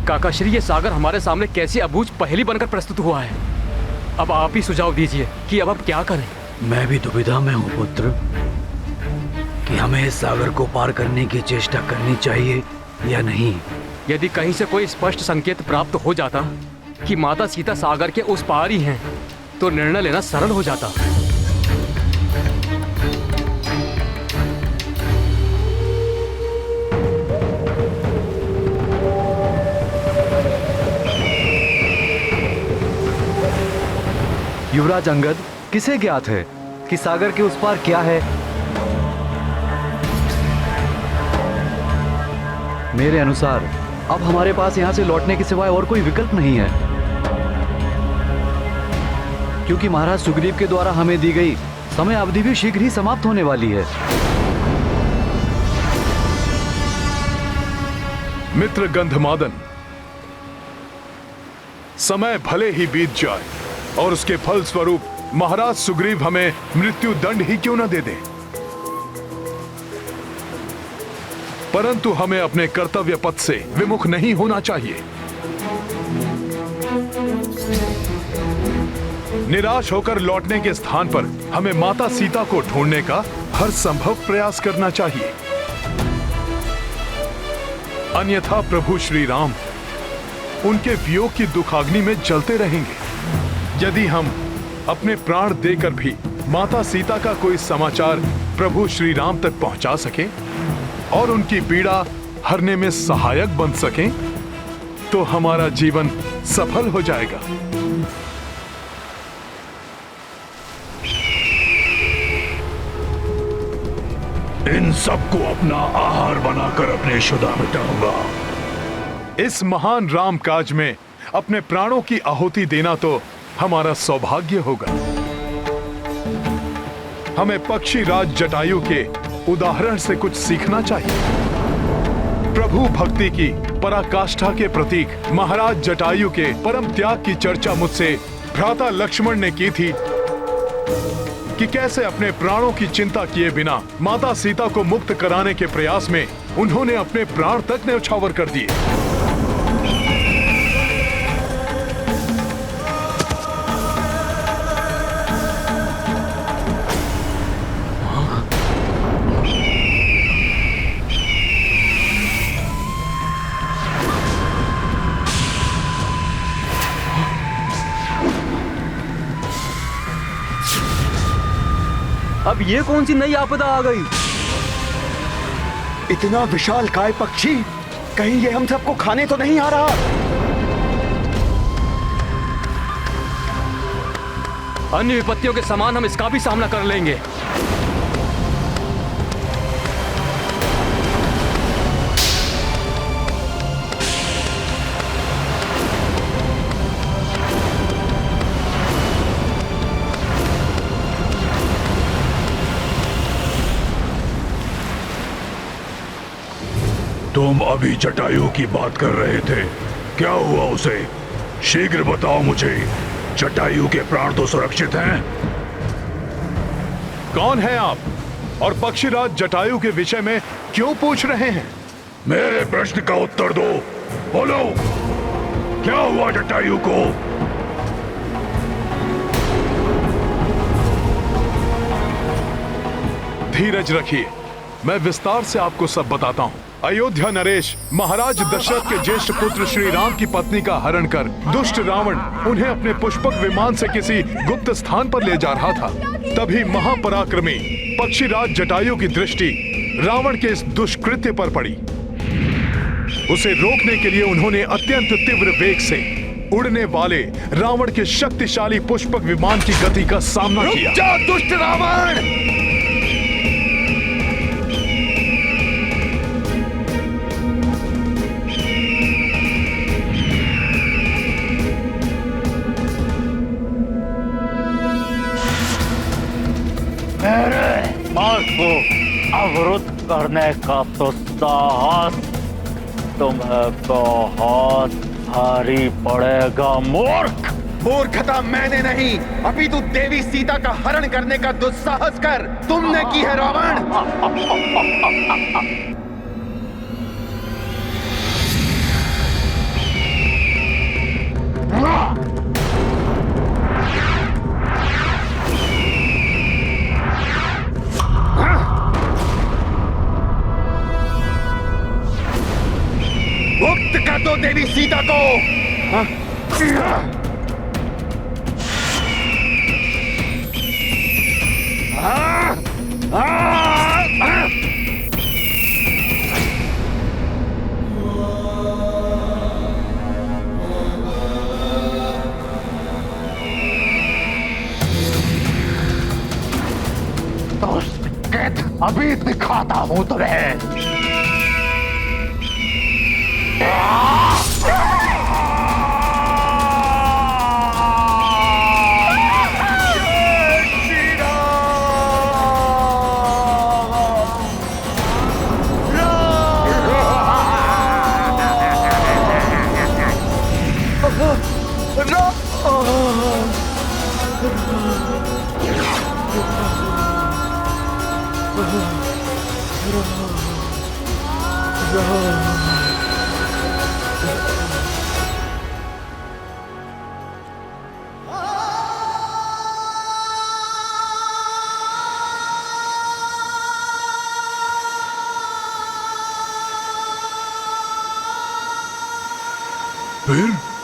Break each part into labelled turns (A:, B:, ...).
A: काकाश्री, ये सागर हमारे सामने कैसी अबूझ पहेली बनकर प्रस्तुत हुआ है। अब आप ही सुझाव दीजिए कि अब क्या करें।
B: मैं भी दुविधा में हूँ पुत्र कि हमें इस सागर को पार करने की चेष्टा करनी चाहिए या नहीं।
A: यदि कहीं से कोई स्पष्ट संकेत प्राप्त हो जाता कि माता सीता सागर के उस पार ही हैं, तो निर्णय लेना सरल हो जाता।
C: युवराज अंगद, किसे ज्ञात है कि सागर के उस पार क्या है? मेरे अनुसार अब हमारे पास यहां से लौटने के सिवाय और कोई विकल्प नहीं है, क्योंकि महाराज सुग्रीव के द्वारा हमें दी गई समय अवधि भी शीघ्र ही समाप्त होने वाली है।
D: मित्र गंधमादन, समय भले ही बीत जाए और उसके फल स्वरूप महाराज सुग्रीव हमें मृत्यु दंड ही क्यों न दे दे, परंतु हमें अपने कर्तव्य पथ से विमुख नहीं होना चाहिए। निराश होकर लौटने के स्थान पर हमें माता सीता को ढूंढने का हर संभव प्रयास करना चाहिए, अन्यथा प्रभु श्री राम उनके वियोग की दुखाग्नि में जलते रहेंगे। यदि हम अपने प्राण देकर भी माता सीता का कोई समाचार प्रभु श्री राम तक पहुंचा सके और उनकी पीड़ा हरने में सहायक बन सकें, तो हमारा जीवन सफल हो जाएगा।
E: इन सबको अपना आहार बनाकर अपने शुदा मिटाऊंगा।
D: इस महान राम काज में अपने प्राणों की आहुति देना तो हमारा सौभाग्य होगा। हमें पक्षी राज जटायु के उदाहरण से कुछ सीखना चाहिए। प्रभु भक्ति की पराकाष्ठा के प्रतीक महाराज जटायु के परम त्याग की चर्चा मुझसे भ्राता लक्ष्मण ने की थी कि कैसे अपने प्राणों की चिंता किए बिना माता सीता को मुक्त कराने के प्रयास में उन्होंने अपने प्राण तक न्यौछावर कर दिए।
A: अब ये कौन सी नई आपदा आ गई?
F: इतना विशाल काय पक्षी, कहीं ये हम सबको खाने तो नहीं आ रहा?
A: अन्य विपत्तियों के समान हम इसका भी सामना कर लेंगे।
E: तुम अभी जटायु की बात कर रहे थे, क्या हुआ उसे? शीघ्र बताओ मुझे। जटायु के प्राण तो सुरक्षित हैं?
D: कौन है आप और पक्षीराज जटायु के विषय में क्यों पूछ रहे हैं?
E: मेरे प्रश्न का उत्तर दो। बोलो, क्या हुआ जटायु को?
D: धीरज रखिए, मैं विस्तार से आपको सब बताता हूँ। अयोध्या नरेश महाराज दशरथ के ज्येष्ठ पुत्र श्री राम की पत्नी का हरण कर दुष्ट रावण उन्हें अपने पुष्पक विमान से किसी गुप्त स्थान पर ले जा रहा था। तभी महापराक्रमी पक्षीराज जटायु की दृष्टि रावण के इस दुष्कृत्य पर पड़ी। उसे रोकने के लिए उन्होंने अत्यंत तीव्र वेग से उड़ने वाले रावण के शक्तिशाली पुष्पक विमान की गति का सामना किया।
F: रुक जा दुष्ट रावण!
G: मेरे मार्ग को अवरुद्ध करने का तो साहस तुम्हें बहुत भारी पड़ेगा मूर्ख।
F: मूर्खता मैंने नहीं, अभी तू देवी सीता का हरण करने का दुस्साहस कर तुमने की है रावण। मुक्त कर दो देवी सीता को।
G: तो अभी दिखाता हूं तुम्हें।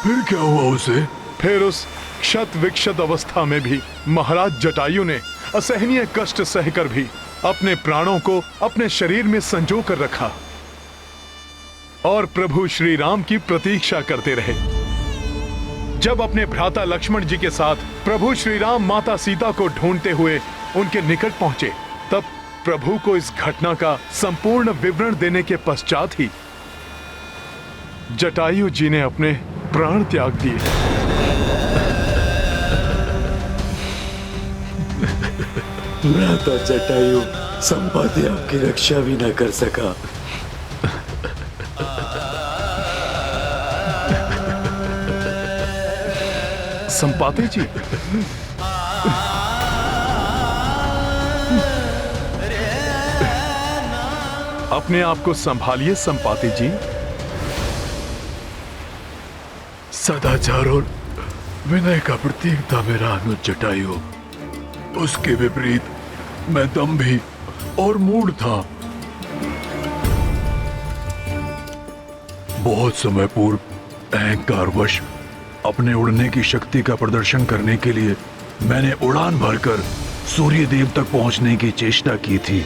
E: फिर क्या हुआ उसे?
D: फिर उस क्षत विक्षत अवस्था में भी महाराज जटायु ने असहनीय कष्ट सहकर भी अपने प्राणों को अपने शरीर में संजो कर रखा और प्रभु श्री राम की प्रतीक्षा करते रहे। जब अपने भ्राता लक्ष्मण जी के साथ प्रभु श्री राम माता सीता को ढूंढते हुए उनके निकट पहुंचे, तब प्रभु को इस घटना का संपूर्ण विवरण देने के पश्चात ही जटायु जी ने अपने प्राण त्याग दिए।
B: भ्राता जटायु संपाति आपकी रक्षा भी न कर सका।
D: संपाति जी, अपने आप को संभालिए संपाति जी।
E: सदाचार और विनय का प्रतीक था मेरा अनुज जटायु। उसके विपरीत मैं दंभी और मूढ़ था। बहुत समय पूर्व अहंकारवश अपने उड़ने की शक्ति का प्रदर्शन करने के लिए मैंने उड़ान भरकर सूर्य देव तक पहुंचने की चेष्टा की थी,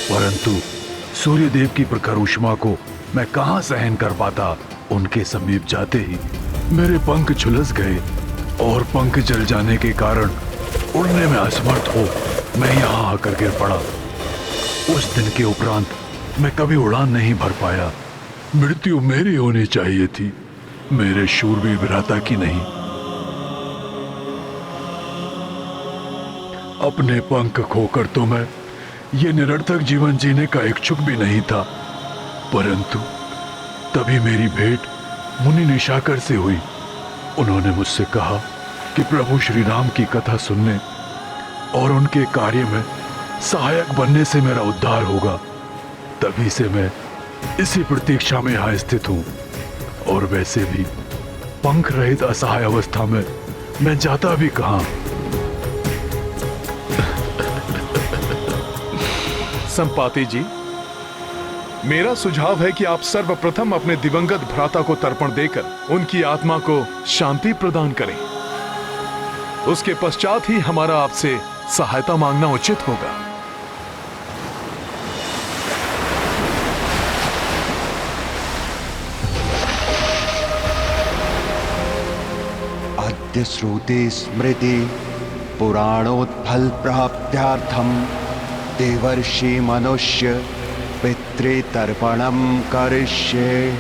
E: परंतु सूर्य देव की प्रखर ऊष्मा को मैं कहां सहन कर पाता। उनके समीप जाते ही मेरे पंख झुलस गए और पंख जल जाने के कारण उड़ने में असमर्थ हो मैं यहाँ आकर गिर पड़ा। उस दिन के उपरांत मैं कभी उड़ान नहीं भर पाया। मृत्यु मेरी होनी चाहिए थी, मेरे शूरवीर भ्राता की नहीं। अपने पंख खोकर तो मैं ये निरर्थक जीवन जीने का इच्छुक भी नहीं था, परंतु तभी मेरी भेंट मुनि निशाकर से हुई। उन्होंने मुझसे कहा कि प्रभु श्री राम की कथा सुनने और उनके कार्य में सहायक बनने से मेरा उद्धार होगा। तभी से मैं इसी प्रतीक्षा में यहाँ स्थित हूँ, और वैसे भी पंख रहित असहाय अवस्था में मैं जाता भी कहाँ।
D: संपाति जी, मेरा सुझाव है कि आप सर्वप्रथम अपने दिवंगत भ्राता को तर्पण देकर उनकी आत्मा को शांति प्रदान करें। उसके पश्चात ही हमारा आपसे सहायता मांगना उचित होगा।
F: अद्य श्रुते स्मृति पुराणोत्फल प्राप्त्यार्थम देवर्षि मनुष्य पितृतर्पणम करिष्ये।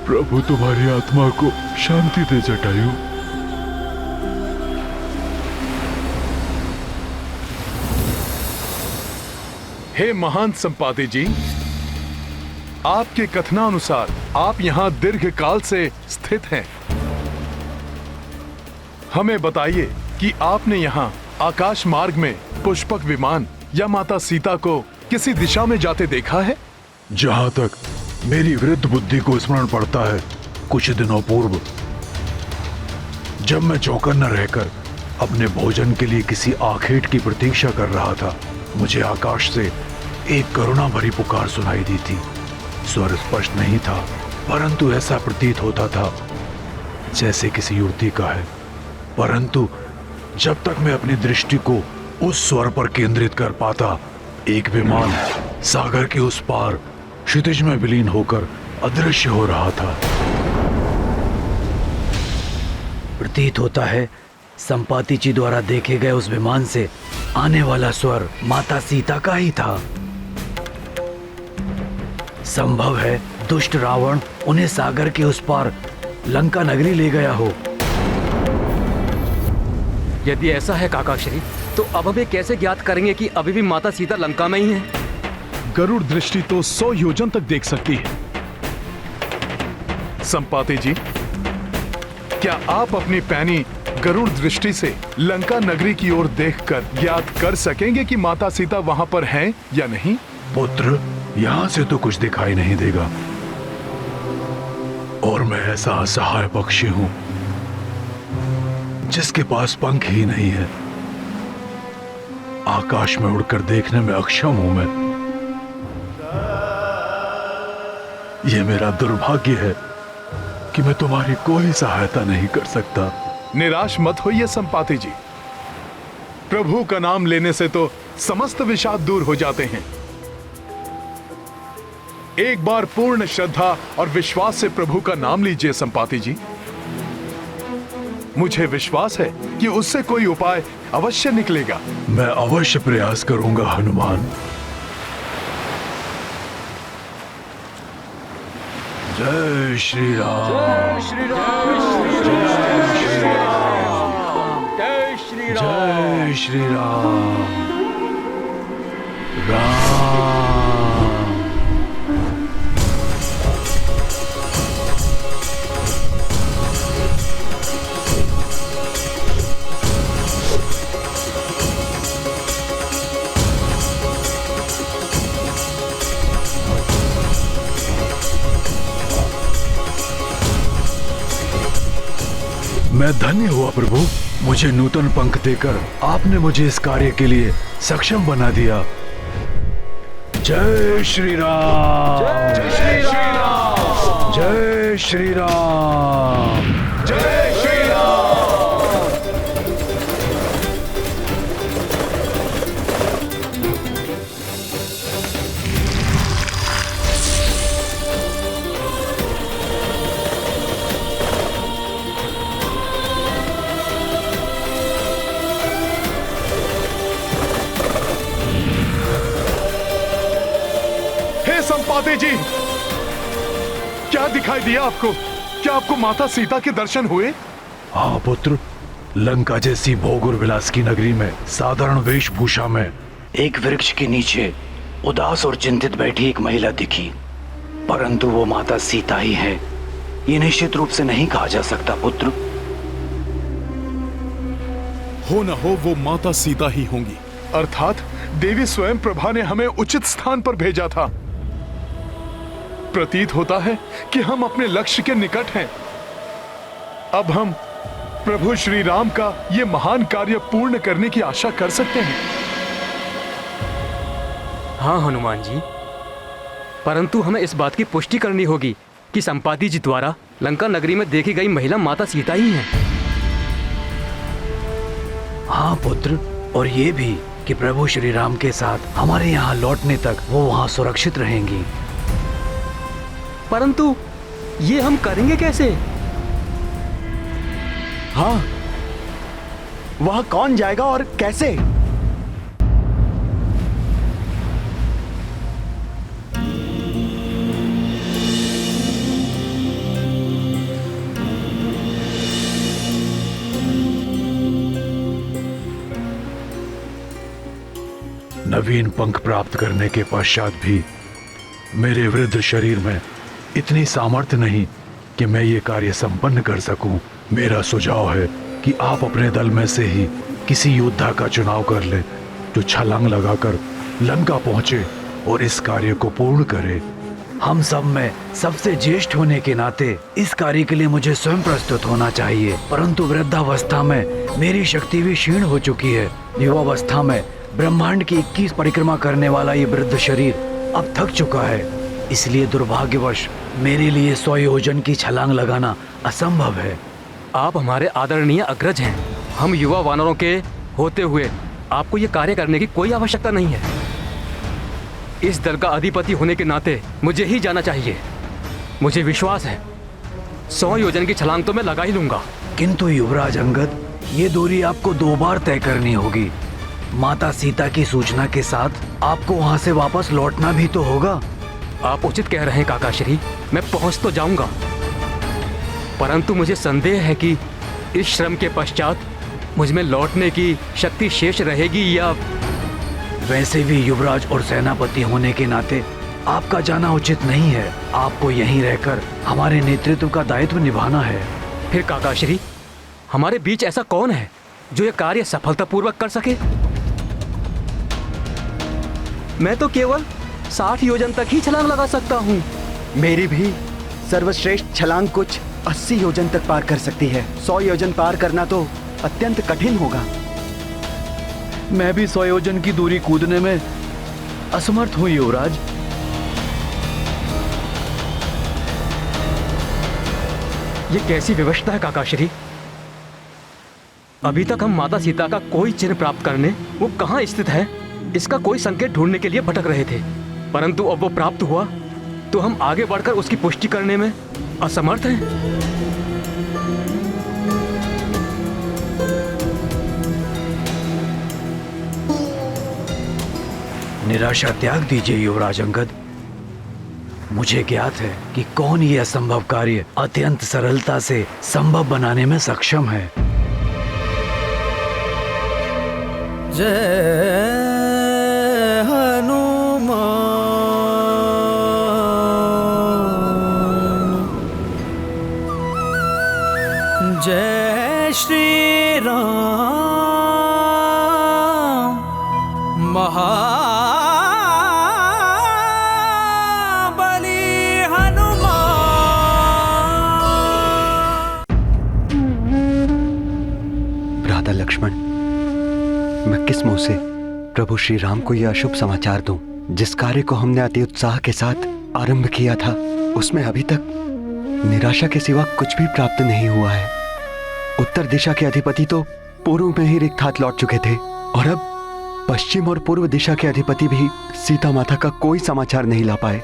E: प्रभु तुम्हारी आत्मा को शांति दे जटायु।
D: हे महान संपाति जी, आपके कथनानुसार आप यहाँ दीर्घ काल से स्थित हैं। हमें बताइए कि आपने यहाँ आकाश मार्ग में पुष्पक विमान या माता सीता को किसी दिशा में जाते देखा है?
E: जहां तक मेरी वृद्ध बुद्धि को स्मरण पड़ता है, कुछ दिनों पूर्व जब मैं चौकन्ना रहकर अपने भोजन के लिए किसी आखेट की प्रतीक्षा कर रहा था, मुझे आकाश से एक करुणा भरी पुकार सुनाई दी थी। स्वर स्पष्ट नहीं था, परंतु ऐसा प्रतीत होता था जैसे किसी युवती का है। परंतु जब तक मैं अपनी दृष्टि को उस स्वर पर केंद्रित कर पाता, एक विमान सागर के उस पार क्षितिज में विलीन होकर अदृश्य हो रहा था।
B: प्रतीत होता है संपाति जी द्वारा देखे गए उस विमान से आने वाला स्वर माता सीता का ही था। संभव है दुष्ट रावण उन्हें सागर के उस पार लंका नगरी ले गया हो।
A: यदि ऐसा है काकाश्री, तो अब हमें कैसे ज्ञात करेंगे कि अभी भी माता सीता लंका में ही है?
D: गरुड़ दृष्टि तो 100 योजन तक देख सकती है। संपाति जी, क्या आप अपनी पैनी गरुड़ दृष्टि से लंका नगरी की ओर देखकर ज्ञात कर सकेंगे कि माता सीता वहां पर हैं या नहीं?
E: पुत्र, यहां से तो कुछ दिखाई नहीं देगा, और मैं ऐसा असहाय पक्षी हूं जिसके पास पंख ही नहीं है। आकाश में उड़कर देखने में अक्षम हूं मैं। यह मेरा दुर्भाग्य है कि मैं तुम्हारी कोई सहायता नहीं कर सकता।
D: निराश मत होइए संपाति जी, प्रभु का नाम लेने से तो समस्त विषाद दूर हो जाते हैं। एक बार पूर्ण श्रद्धा और विश्वास से प्रभु का नाम लीजिए संपाति जी। मुझे विश्वास है कि उससे कोई उपाय अवश्य निकलेगा।
E: मैं अवश्य प्रयास करूंगा हनुमान। जय श्री राम।
A: जय श्री राम।
E: जय श्री
A: राम। जय श्री राम।
E: जय श्री राम। राम। मैं धन्य हुआ प्रभु, मुझे नूतन पंख देकर आपने मुझे इस कार्य के लिए सक्षम बना दिया। जय श्री राम।
A: जय श्री राम।
E: जय श्री राम।
D: जय श्री राम। संपाति जी, क्या दिखाई दिया आपको? क्या आपको माता सीता के दर्शन हुए?
E: हाँ पुत्र, लंका जैसी भोग और विलास की नगरी में साधारण वेशभूषा में
B: एक वृक्ष के नीचे उदास और चिंतित बैठी एक महिला दिखी, परंतु वो माता सीता ही है ये निश्चित रूप से नहीं कहा जा सकता पुत्र।
D: हो न हो वो माता सीता ही होंगी, अर्थात देवी स्वयं प्रभा ने हमें उचित स्थान पर भेजा था। प्रतीत होता है कि हम अपने लक्ष्य के निकट हैं। अब हम प्रभु श्री राम का ये महान कार्य पूर्ण करने की आशा कर सकते हैं।
A: हाँ हनुमान जी, परंतु हमें इस बात की पुष्टि करनी होगी कि संपाति जी द्वारा लंका नगरी में देखी गई महिला माता सीता ही है।
B: हाँ पुत्र, और ये भी कि प्रभु श्री राम के साथ हमारे यहाँ लौटने तक वो वहाँ सुरक्षित रहेंगी।
A: परंतु ये हम करेंगे कैसे?
H: हाँ, वह कौन जाएगा और कैसे?
E: नवीन पंख प्राप्त करने के पश्चात भी मेरे वृद्ध शरीर में इतनी सामर्थ्य नहीं कि मैं ये कार्य संपन्न कर सकूं। मेरा सुझाव है कि आप अपने दल में से ही किसी योद्धा का चुनाव कर लें जो छलांग लगाकर लंका पहुंचे और इस कार्य को पूर्ण करे।
C: हम सब में सबसे ज्येष्ठ होने के नाते इस कार्य के लिए मुझे स्वयं प्रस्तुत होना चाहिए, परंतु वृद्धावस्था में मेरी शक्ति भी क्षीण हो चुकी है। युवावस्था में ब्रह्मांड की 21 परिक्रमा करने वाला ये वृद्ध शरीर अब थक चुका है, इसलिए दुर्भाग्यवश मेरे लिए 100 योजन की छलांग लगाना असंभव है।
A: आप हमारे आदरणीय अग्रज हैं। हम युवा वानरों के होते हुए आपको ये कार्य करने की कोई आवश्यकता नहीं है। इस दल का अधिपति होने के नाते मुझे ही जाना चाहिए। मुझे विश्वास है 100 योजन की छलांग तो मैं लगा ही लूंगा।
C: किंतु युवराज अंगद, ये दूरी आपको 2 बार तय करनी होगी। माता सीता की सूचना के साथ आपको वहाँ से वापस लौटना भी तो होगा।
A: आप उचित कह रहे हैं काका श्री, मैं पहुंच तो जाऊंगा, परंतु मुझे संदेह है कि इस श्रम के पश्चात मुझ में लौटने की शक्ति शेष रहेगी या।
C: वैसे भी युवराज और सेनापति होने के नाते आपका जाना उचित नहीं है। आपको यहीं रहकर हमारे नेतृत्व का दायित्व निभाना है।
A: फिर काका श्री, हमारे बीच ऐसा कौन है जो ये कार्य सफलतापूर्वक कर सके? मैं तो केवल 60 योजन तक ही छलांग लगा सकता हूँ।
H: मेरी भी सर्वश्रेष्ठ छलांग कुछ 80 योजन तक पार कर सकती है। 100 योजन पार करना तो अत्यंत कठिन होगा।
C: मैं भी 100 योजन की दूरी कूदने में असमर्थ हूँ युवराज।
A: ये कैसी व्यवस्था है काका श्री? अभी तक हम माता सीता का कोई चिन्ह प्राप्त करने वो कहाँ स्थित है इसका कोई संकेत ढूंढने के लिए भटक रहे थे, परंतु अब वो प्राप्त हुआ तो हम आगे बढ़कर उसकी पुष्टि करने में असमर्थ हैं।
C: निराशा त्याग दीजिए युवराज अंगद। मुझे ज्ञात है कि कौन ये असंभव कार्य अत्यंत सरलता से संभव बनाने में सक्षम है।
I: जय हनुमान, जय श्री राम, महाबली हनुमान।
H: भ्राता लक्ष्मण, मैं किस मुंह से प्रभु श्री राम को यह अशुभ समाचार दूं? जिस कार्य को हमने अति उत्साह के साथ आरंभ किया था उसमें अभी तक निराशा के सिवा कुछ भी प्राप्त नहीं हुआ है। उत्तर दिशा के अधिपति तो पूर्व में ही रिक्त हाथ लौट चुके थे और अब पश्चिम और पूर्व दिशा के अधिपति भी सीता माता का कोई समाचार नहीं ला पाए।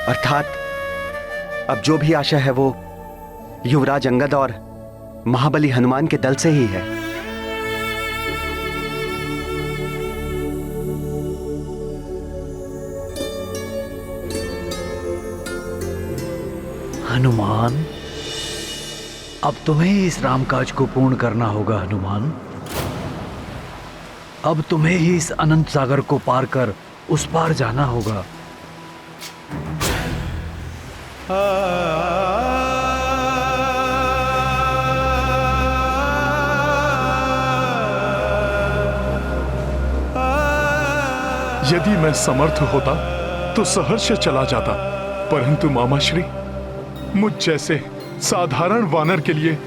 H: अर्थात अब जो भी आशा है वो युवराज अंगद और महाबली हनुमान के दल से ही है।
C: हनुमान, अब तुम्हें ही इस रामकाज को पूर्ण करना होगा। हनुमान, अब तुम्हें ही इस अनंत सागर को पार कर उस पार जाना होगा।
D: यदि मैं समर्थ होता तो सहर्ष चला जाता, परंतु मामाश्री, मुझ जैसे साधारण वानर के लिए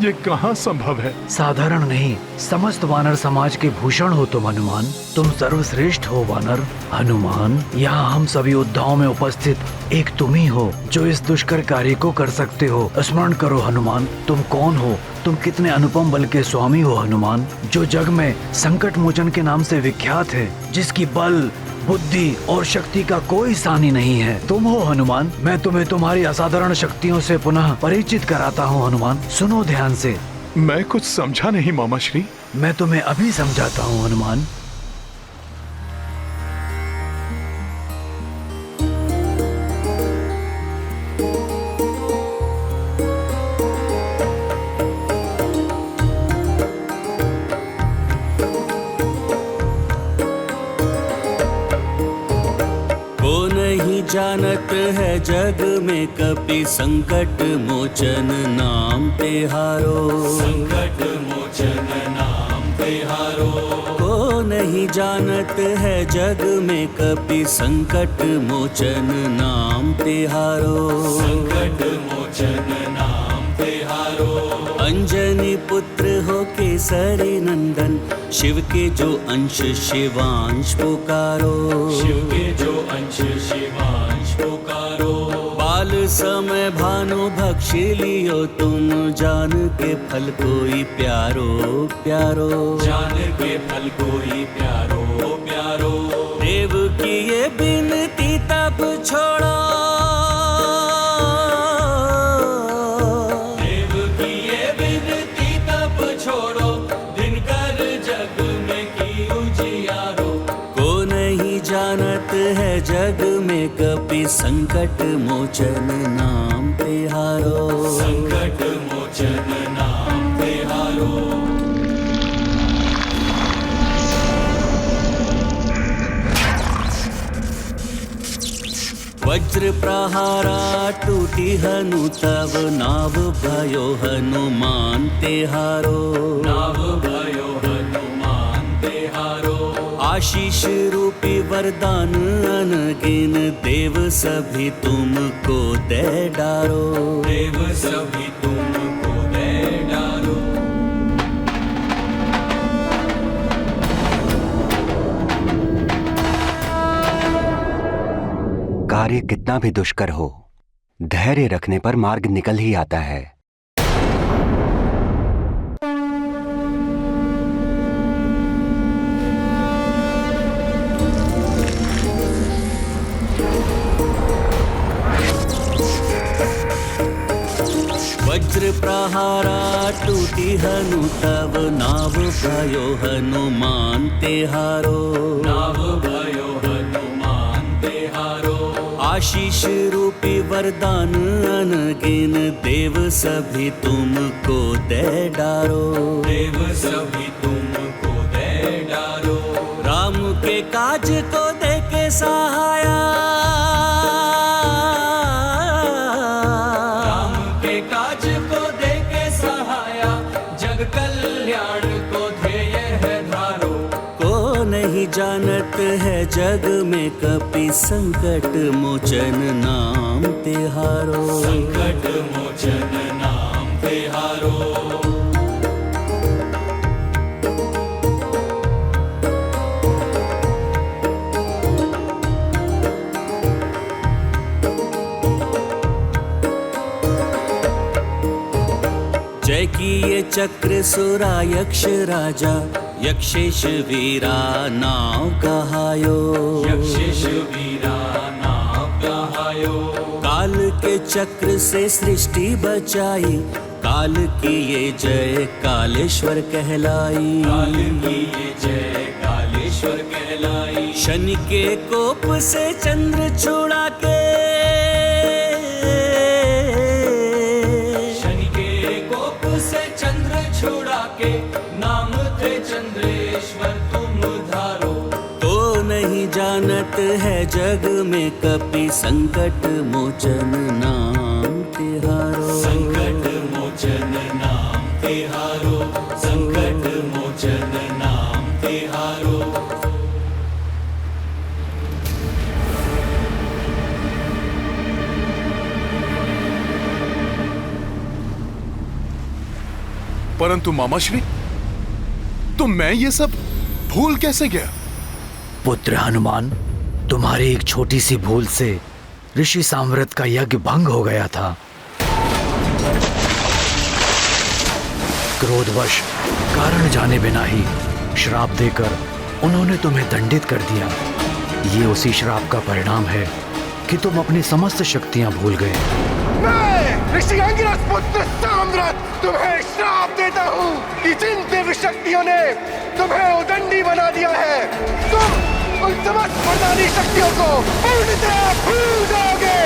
D: ये कहाँ संभव है?
C: साधारण नहीं, समस्त वानर समाज के भूषण हो तुम हनुमान। तुम सर्वश्रेष्ठ हो वानर। हनुमान, यहाँ हम सभी योद्धाओं में उपस्थित एक तुम ही हो जो इस दुष्कर कार्य को कर सकते हो। स्मरण करो हनुमान, तुम कौन हो? तुम कितने अनुपम बल के स्वामी हो हनुमान, जो जग में संकट मोचन के नाम से विख्यात है, जिसकी बल बुद्धि और शक्ति का कोई सानी नहीं है। तुम हो हनुमान। मैं तुम्हें तुम्हारी असाधारण शक्तियों से पुनः परिचित कराता हूँ हनुमान। सुनो ध्यान से।
D: मैं कुछ समझा नहीं मामाश्री।
C: मैं तुम्हें अभी समझाता हूँ हनुमान।
I: जानत है जग में कपि संकट मोचन नाम तिहारो, संकट मोचन नाम तिहारो। नहीं जानत है जग में कपि संकट मोचन नाम तिहारो। संकट मोचन नाम तिहारो। अंजनी पुत्र हो केसरी नंदन, शिव के जो अंश शिवांश पुकारो। शिव के जो अंश शिवांश पुकारो। बाल समय भानु भक्षी लियो तुम, जान के फल कोई प्यारो प्यारो। जान के फल कोई प्यारो प्यारो। देव की ये बिनती तब छोड़ो, देव की ये बिनती तब छोड़ो, दिनकर जग में की उजियारो। को नहीं जानत है जग में कपि संकट मोचन नाम तिहारो। संकट मोचन नाम तिहारो। वज्र प्रहारा टूटी हनु तब, नाव भयो हनुमान तिहारो। नाव भयो हनुमान तिहारो। आशीष रूपी वरदान अनगिन, देव सभी तुमको दे डारो। देव सभी तुमको दे डारो।
H: कार्य कितना भी दुष्कर हो, धैर्य रखने पर मार्ग निकल ही आता है।
I: वज्र प्रहारा टूटी हनु तब, नाव भयो हनुमान तिहारो। नाव भयो हनुमान तिहारो। आशीष रूपी वरदान अनगिन, देव सभी तुमको दे डारो। देव सभी तुमको दे डारो। राम के काज को दे के सहाया, जानत है जग में कपि संकट मोचन नाम तिहारो। संकट मोचन नाम तिहारो। जय की ये चक्र सुरा यक्ष राजा, यक्षेश वीरा नाव कहायो। यक्षेश वीरा नाव कहायो। काल के चक्र से सृष्टि बचाई, काल की ये जय कालेश्वर कहलाई। काल की ये जय कालेश्वर कहलाई। शनि के कोप से चंद्र छुड़ा के, शनि के कोप से चंद्र छुड़ा के, नाम थे चंद्रेश्वर तुम धारो। तो नहीं जानत है जग में कपि संकट मोचन नाम तिहारो। संकट मोचन नाम तिहारो। संकट मोचन नाम तिहारो।
D: परंतु मामाश्री, तो मैं ये सब भूल कैसे गया?
C: पुत्र हनुमान, तुम्हारी एक छोटी सी भूल से ऋषि साम्राट का यज्ञ भंग हो गया था। क्रोधवश कारण जाने बिना ही श्राप देकर उन्होंने तुम्हें दंडित कर दिया। ये उसी श्राप का परिणाम है कि तुम अपनी समस्त शक्तियां भूल गए।
F: मैं ऋषि अंगिरस पुत्र साम्राट तुम्हें श्राप देता हूँ कि जिन दिव्य शक्तियों ने तुम्हें उदंडी बना दिया है, तुम उन समस्त वरदानी शक्तियों को पूर्णतः भूल जाओगे।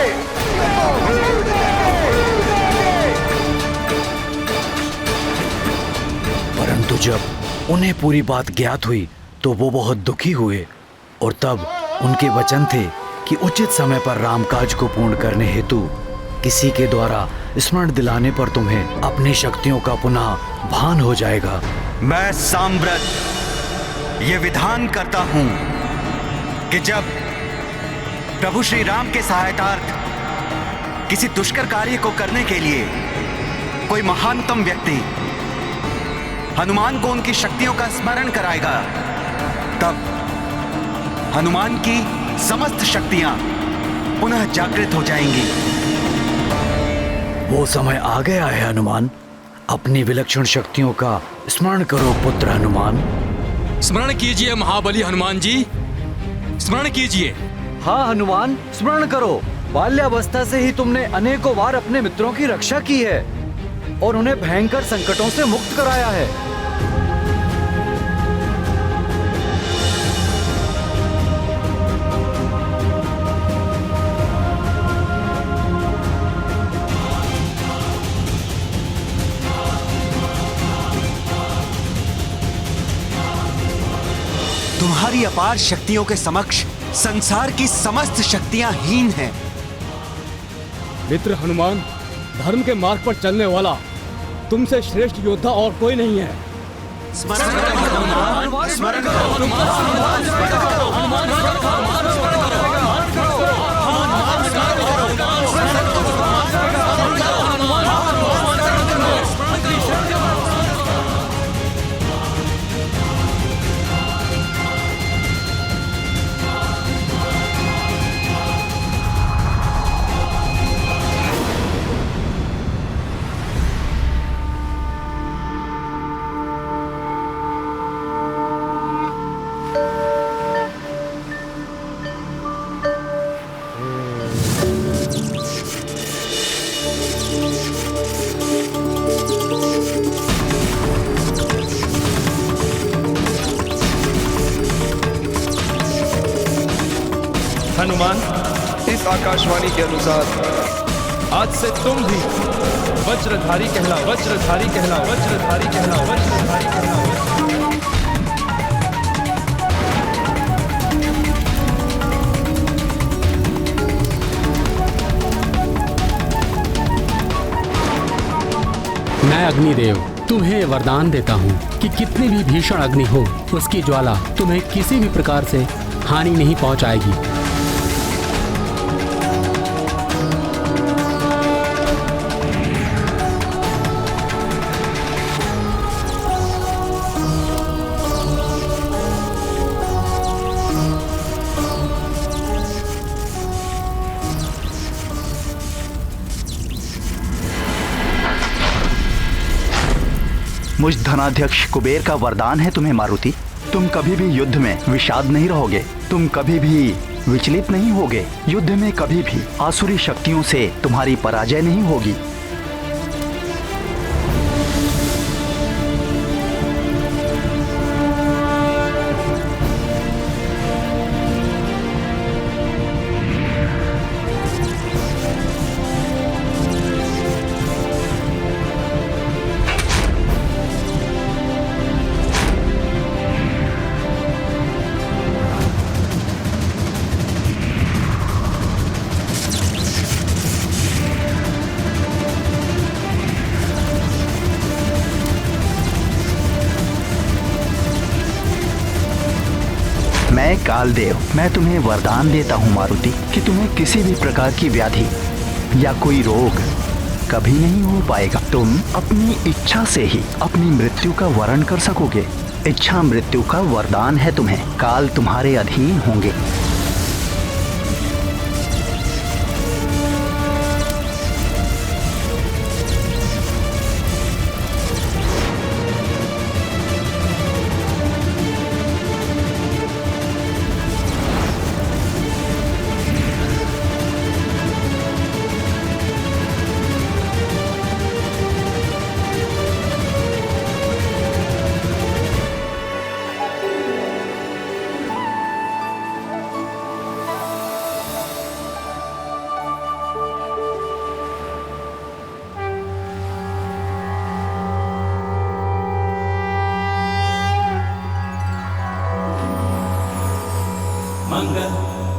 C: परंतु जब उन्हें पूरी बात ज्ञात हुई तो वो बहुत दुखी हुए और तब उनके वचन थे कि उचित समय पर रामकाज को पूर्ण करने हेतु किसी के द्वारा स्मरण दिलाने पर तुम्हें अपनी शक्तियों का पुनः भान हो जाएगा।
H: मैं साम्राट ये विधान करता हूं कि जब प्रभु श्री राम के सहायतार्थ किसी दुष्कर कार्य को करने के लिए कोई महानतम व्यक्ति हनुमान को उनकी शक्तियों का स्मरण कराएगा, तब हनुमान की समस्त शक्तियां पुनः जागृत हो जाएंगी।
C: वो समय आ गया है हनुमान, अपनी विलक्षण शक्तियों का स्मरण करो पुत्र हनुमान।
A: स्मरण कीजिए महाबली हनुमान जी, स्मरण कीजिए।
C: हाँ हनुमान, स्मरण करो। बाल्यावस्था से ही तुमने अनेकों बार अपने मित्रों की रक्षा की है और उन्हें भयंकर संकटों से मुक्त कराया है।
H: तुम्हारी अपार शक्तियों के समक्ष संसार की समस्त शक्तियां हीन हैं।
A: मित्र हनुमान, धर्म के मार्ग पर चलने वाला तुमसे श्रेष्ठ योद्धा और कोई नहीं है।
H: स्मरण करो हनुमान, स्मरण करो हनुमान, स्मरण करो हनुमान।
F: हनुमान, इस आकाशवाणी के अनुसार आज से तुम भी वज्रधारी कहला, वज्रधारी कहला, वज्रधारी कहला, वज्रधारी कहला।
J: मैं अग्निदेव तुम्हें वरदान देता हूँ कि कितनी भी भीषण अग्नि हो, उसकी ज्वाला तुम्हें किसी भी प्रकार से हानि नहीं पहुँचाएगी।
K: मुझ धनाध्यक्ष कुबेर का वरदान है तुम्हें मारुति, तुम कभी भी युद्ध में विषाद नहीं रहोगे, तुम कभी भी विचलित नहीं होगे, युद्ध में कभी भी आसुरी शक्तियों से तुम्हारी पराजय नहीं होगी। मैं कालदेव, मैं तुम्हें वरदान देता हूँ मारुति कि तुम्हें किसी भी प्रकार की व्याधि या कोई रोग कभी नहीं हो पाएगा। तुम अपनी इच्छा से ही अपनी मृत्यु का वरण कर सकोगे। इच्छा मृत्यु का वरदान है तुम्हें, काल तुम्हारे अधीन होंगे।
I: मंगल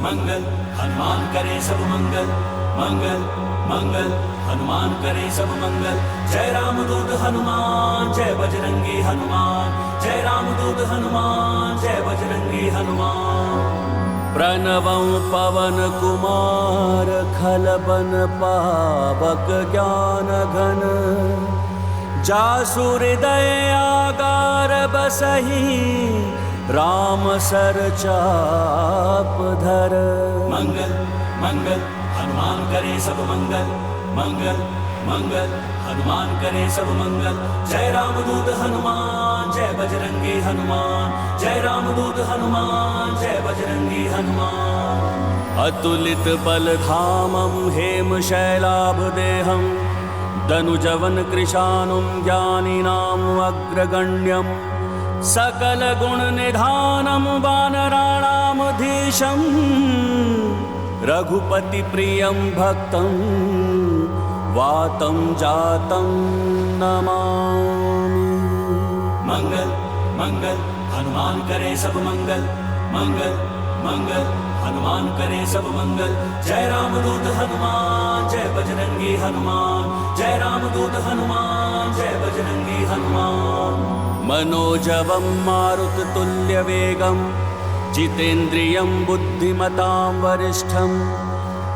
I: मंगल हनुमान करे सब मंगल, मंगल मंगल हनुमान करे सब मंगल। जय राम दूत हनुमान, जय बजरंगी हनुमान, जय रामदूत हनुमान, जय बजरंगी हनुमान। प्रणवं पवन कुमार, खलबन पावक ज्ञान घन, जासु हृदय आगार बसहि, राम सर चाप धर। मंगल मंगल हनुमान करे सब मंगल, मंगल मंगल हनुमान करे सब मंगल। जय रामदूत हनुमान, जय बजरंगी हनुमान, जय रामदूत हनुमान, जय बजरंगी हनुमान। अतुलित बल धामं हेम शैलाभदेहं, धनुजवन कृशानुं ज्ञानिनाम् अग्रगण्यं, सकल गुण निधानं वानराणामधीशं, रघुपति प्रियं भक्तं वातं जातं नमामि। मंगल मंगल हनुमान करे सब मंगल, मंगल मंगल हनुमान करे सब मंगल। जय रामदूत हनुमान, जय बजरंगी हनुमान, जय रामदूत हनुमान, जय बजरंगी हनुमान। मनोजवं मारुततुल्यवेगं, जितेन्द्रियं बुद्धिमतां वरिष्ठं,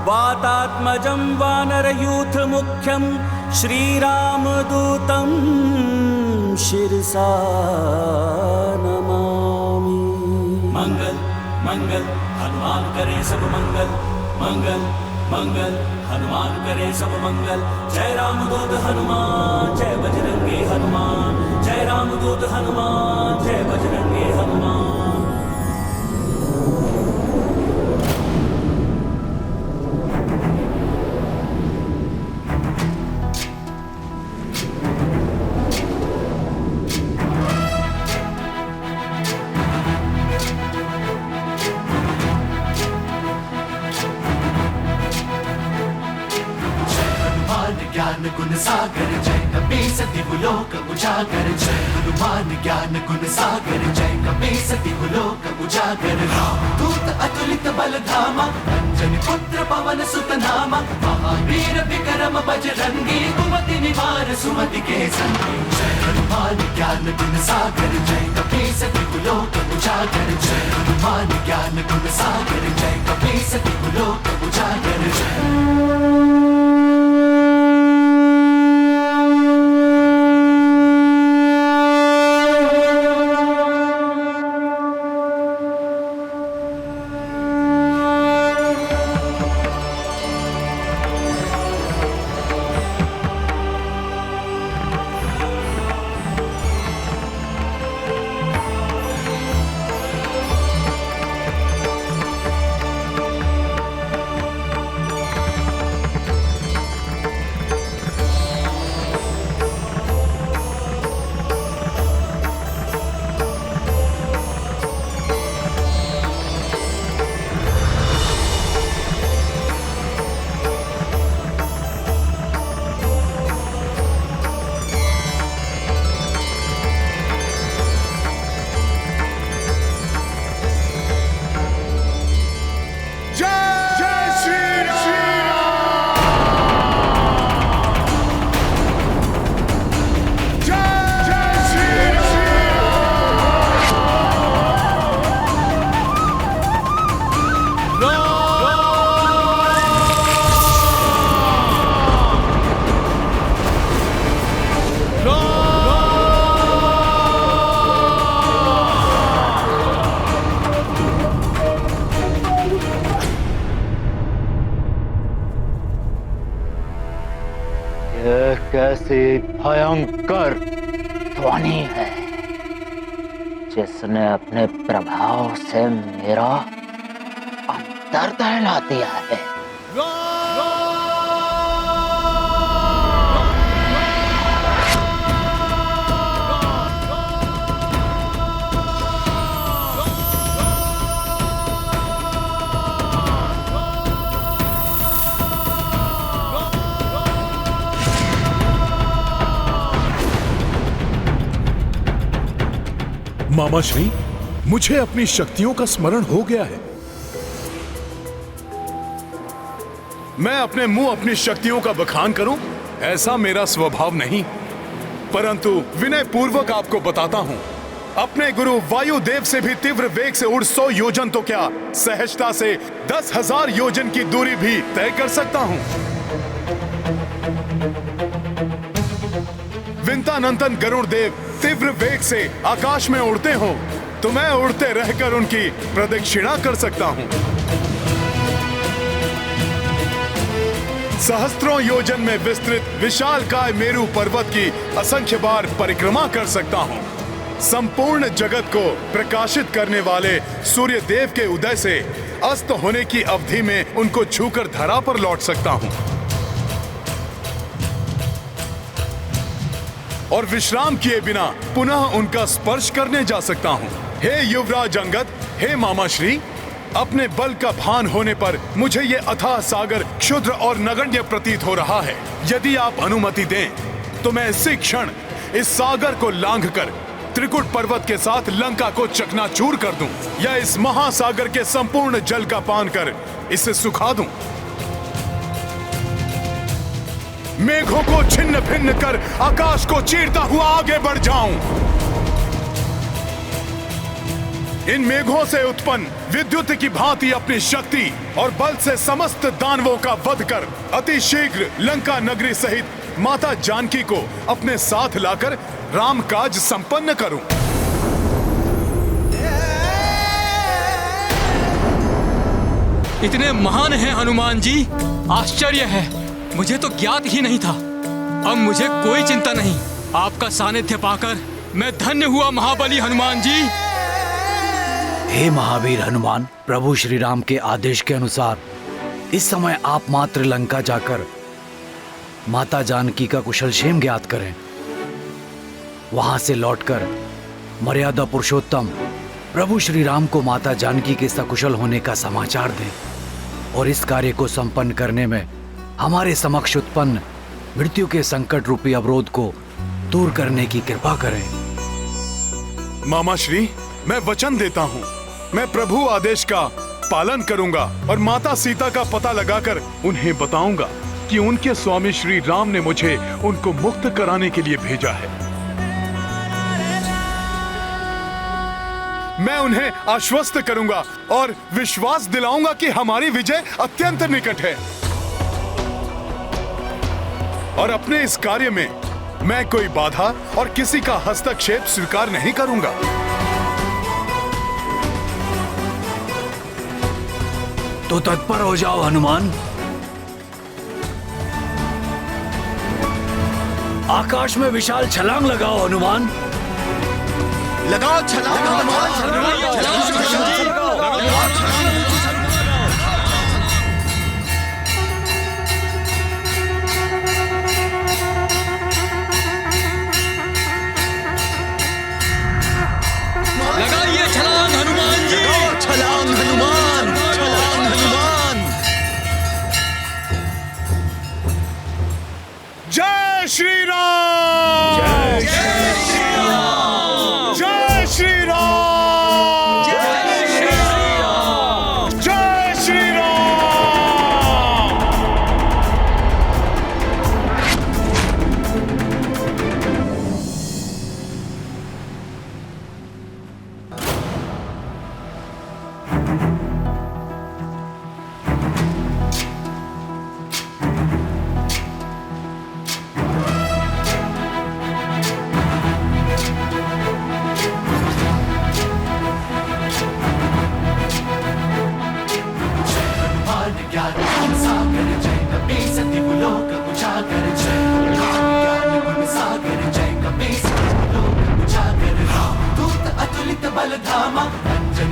I: वातात्मजं वानरयूथमुख्यं, श्रीरामदूतं शिरसा नमामि। मंगल मंगल हनुमान करे सब मंगल, मंगल मंगल हनुमान करे सब मंगल। जय रामदूत हनुमान, जय बजरंगी हनुमान, जय रामदूत हनुमान, जय बजरंगी हनुमान।
L: ज्ञान गुण सागर, जय कपीस तिहुलोक उजागर। जय हनुमान ज्ञान गुण सागर, जय कपीस तिहुलोक उजागर। रामदूत अतुलित बल धामा, अंजनी पुत्र पवन सुत नामा। महावीर विक्रम बजरंगी, कुमति निवार सुमति के संगी। जय हनुमान ज्ञान गुण सागर, जय कपीस तिहुलोक उजागर। जय हनुमान ज्ञान गुण सागर, जय कपीस तिहुलोक उजागर।
G: कैसी भयंकर ध्वनि है जिसने अपने प्रभाव से मेरा अंतर दहला दिया है।
D: मामा श्री, मुझे अपनी शक्तियों का स्मरण हो गया है। मैं अपने मुंह अपनी शक्तियों का बखान करूं, ऐसा मेरा स्वभाव नहीं, परंतु विनय पूर्वक आपको बताता हूं अपने गुरु वायुदेव से भी तीव्र वेग से उड़ 100 योजन तो क्या, सहजता से 10,000 योजन की दूरी भी तय कर सकता हूँ। विंतानंतन गरुड़ देव तीव्र वेग से आकाश में उड़ते हो तो मैं उड़ते रहकर उनकी प्रदक्षिणा कर सकता हूँ। सहस्त्रों योजन में विस्तृत विशालकाय मेरू पर्वत की असंख्य बार परिक्रमा कर सकता हूँ। संपूर्ण जगत को प्रकाशित करने वाले सूर्य देव के उदय से अस्त होने की अवधि में उनको छूकर धरा पर लौट सकता हूँ और विश्राम किए बिना पुनः उनका स्पर्श करने जा सकता हूँ। हे युवराज अंगद, हे मामाश्री, अपने बल का भान होने पर मुझे ये अथाह सागर क्षुद्र और नगण्य प्रतीत हो रहा है। यदि आप अनुमति दें तो मैं इसी क्षण इस सागर को लांघकर त्रिकुट पर्वत के साथ लंका को चकनाचूर कर दूं, या इस महासागर के संपूर्ण जल का पान कर इसे सुखा दूं। मेघों को छिन्न भिन्न कर आकाश को चीरता हुआ आगे बढ़ जाऊं। इन मेघों से उत्पन्न विद्युत की भांति अपनी शक्ति और बल से समस्त दानवों का वध कर अति शीघ्र लंका नगरी सहित माता जानकी को अपने साथ लाकर राम काज संपन्न करूं।
A: इतने महान हैं हनुमान जी, आश्चर्य है, मुझे तो ज्ञात ही नहीं था। अब मुझे कोई चिंता नहीं, आपका सानिध्य पाकर मैं धन्य हुआ महाबली हनुमान जी।
C: हे महावीर हनुमान, प्रभु श्री राम के आदेश के अनुसार इस समय आप मात्र लंका जाकर माता जानकी का कुशल क्षेम ज्ञात करें। वहां से लौटकर मर्यादा पुरुषोत्तम प्रभु श्री राम को माता जानकी के सकुशल होने का समाचार दें और इस कार्य को संपन्न करने में हमारे समक्ष उत्पन्न मृत्यु के संकट रूपी अवरोध को दूर करने की कृपा करें।
D: मामा श्री, मैं वचन देता हूँ, मैं प्रभु आदेश का पालन करूंगा और माता सीता का पता लगाकर उन्हें बताऊंगा कि उनके स्वामी श्री राम ने मुझे उनको मुक्त कराने के लिए भेजा है। मैं उन्हें आश्वस्त करूंगा और विश्वास दिलाऊंगा कि हमारी विजय अत्यंत निकट है और अपने इस कार्य में मैं कोई बाधा और किसी का हस्तक्षेप स्वीकार नहीं करूंगा।
C: तो तत्पर हो जाओ हनुमान, आकाश में विशाल छलांग लगाओ हनुमान।
F: लगाओ छलांग
A: लगाइए छलांग हनुमान जी,
F: छलांग हनुमान, छलांग हनुमान।
D: जय श्री राम, जय श्री राम, जय श्री राम, जय श्री राम, जय श्री राम।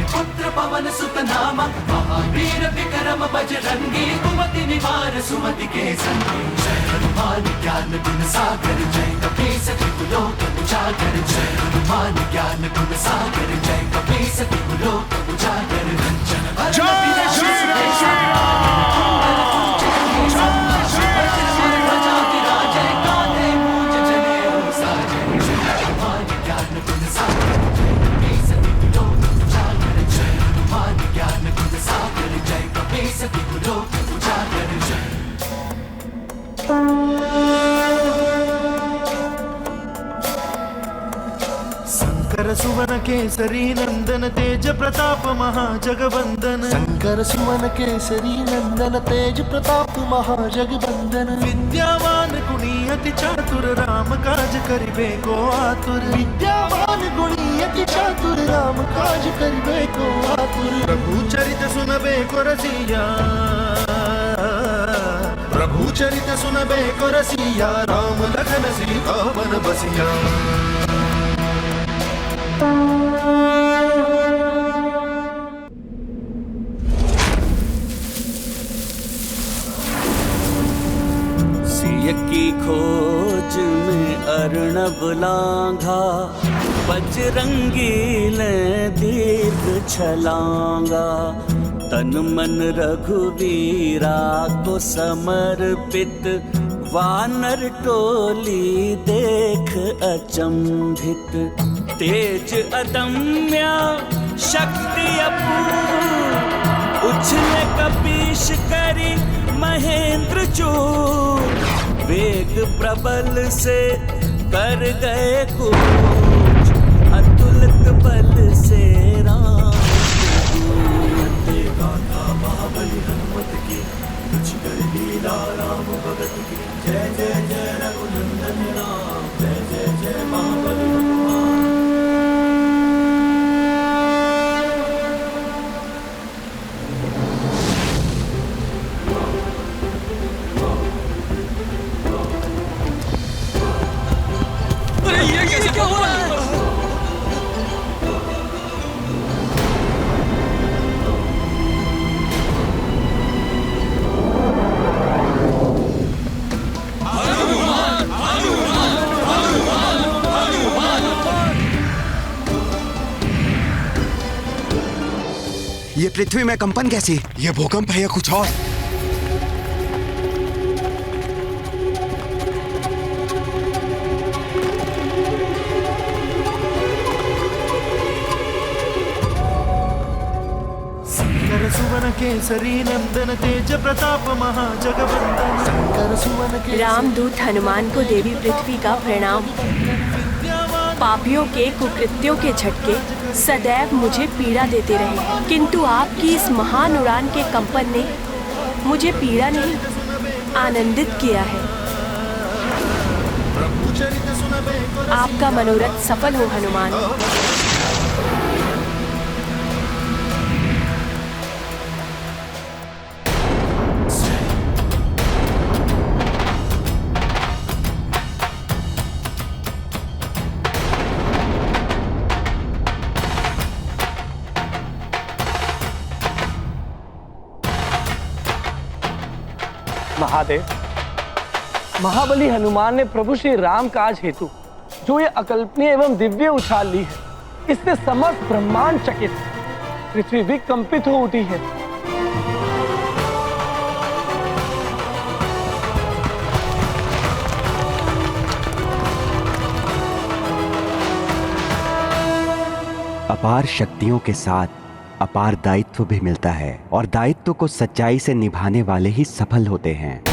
L: पुत्र पवन सुत नामा, महावीर विक्रम बजरंगी, कुमति निवार सुमति के संगी। जय हनुमान ज्ञान गुण सागर, जय कपीस तिहु लोक उजागर। जय हनुमान ज्ञान गुण सागर, जय कपीस तिहु लोक उजागर। जय श्री
F: शंकर
M: सुवन केसरी नंदन तेज प्रताप महाजगवंदन
L: शंकर सुमन केसरी नंदन तेज प्रताप महाजगवंदन
M: विद्यावान गुणी अति चातुर राम काज करिबे को आतुर
L: विद्यावान गुणी अति चातुर राम काज करिबे को आतुर
M: प्रभु चरित सुनबे को रसिया प्रभु चरित सुनबे को रसिया राम लखन सीता मन बसिया
I: सिय की खोज में अर्णव लांघा बजरंगी ले दीर्घ छलांगा तन मन रघुवीरा को समर्पित वानर टोली देख अचंभित तेज अदम्य शक्ति अपूर्व उछले कपीश करी महेंद्र चूर वेग प्रबल से कर गए कूच अतुलित बल से राम
L: महाबली हनुमत की कुछ कर लीला राम भगत की जय जय जय रघुनंदन राम जय जय जय महाबली हनुमान
A: ये क्या हो रहा है?
H: ये पृथ्वी में कंपन कैसी? ये भूकंप है या कुछ और?
M: शंकर सुवन केसरी नंदन तेज प्रताप महाजगवंदन
L: शंकर सुमन के
N: रामदूत हनुमान को देवी पृथ्वी का प्रणाम। पापियों के कुकृत्यों के झटके सदैव मुझे पीड़ा देते रहे, किंतु आपकी इस महान उड़ान के कंपन ने मुझे पीड़ा नहीं आनंदित किया है। आपका मनोरथ सफल हो हनुमान।
O: महादेव, महाबली हनुमान ने प्रभु श्री राम काज हेतु जो ये अकल्पनीय एवं दिव्य उछाल ली है, इससे समस्त ब्रह्मांड चकित, पृथ्वी भी कंपित हो उठी है।
H: अपार शक्तियों के साथ अपार दायित्व भी मिलता है और दायित्व को सच्चाई से निभाने वाले ही सफल होते हैं।